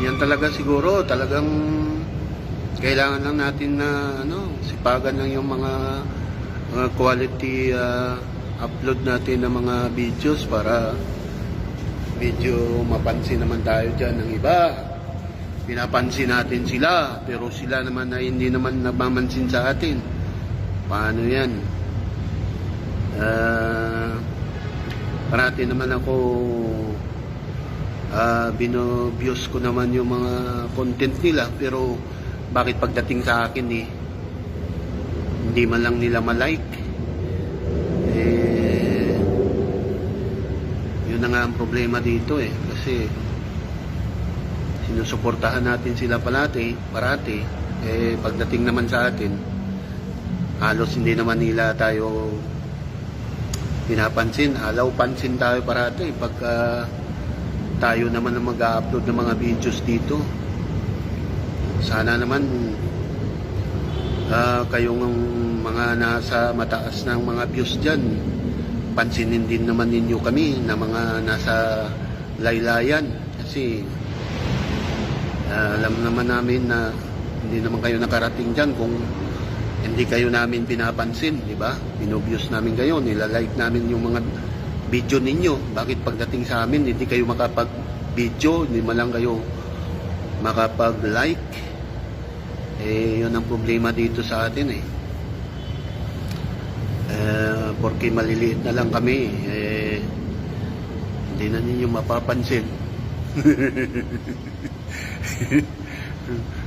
Ganyan talaga siguro, talagang kailangan lang natin na sipagan lang yung mga quality upload natin ng mga videos para medyo mapansin naman tayo dyan ng iba. Pinapansin natin sila, pero sila naman na hindi naman namamansin sa atin. Paano yan? Parati naman ako binobviews ko naman yung mga content nila, pero bakit pagdating sa akin hindi man lang nila malike? Yun na nga ang problema dito kasi sinusuportahan natin sila parati, pagdating naman sa atin halos hindi naman nila tayo pinapansin. Alaw-pansin tayo parati pagka tayo naman ang mag-upload ng mga videos dito. Sana naman kayong mga nasa mataas ng mga views dyan, pansinin din naman ninyo kami na mga nasa laylayan, kasi alam naman namin na hindi naman kayo nakarating dyan kung hindi kayo namin pinapansin, di ba? Binobviews namin kayo, nilalike namin yung mga video ninyo. Bakit pagdating sa amin hindi kayo makapag-video, hindi man lang kayo makapag-like? Yun ang problema dito sa atin porque maliliit na lang kami, hindi na ninyo mapapansin.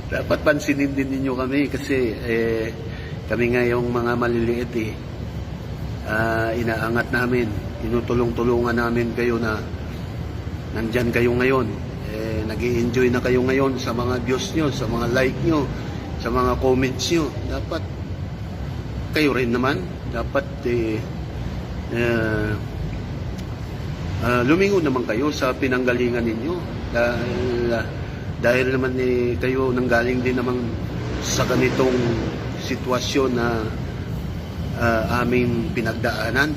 Dapat pansinin din ninyo kami kasi kami nga yung mga maliliit inaangat namin, tinutulong-tulungan namin kayo na nandyan kayo ngayon, nag-i-enjoy na kayo ngayon sa mga views nyo, sa mga like nyo, sa mga comments nyo. Dapat kayo rin naman, dapat lumingon naman kayo sa pinanggalingan ninyo, dahil naman kayo nanggaling din naman sa ganitong sitwasyon na aming pinagdaanan.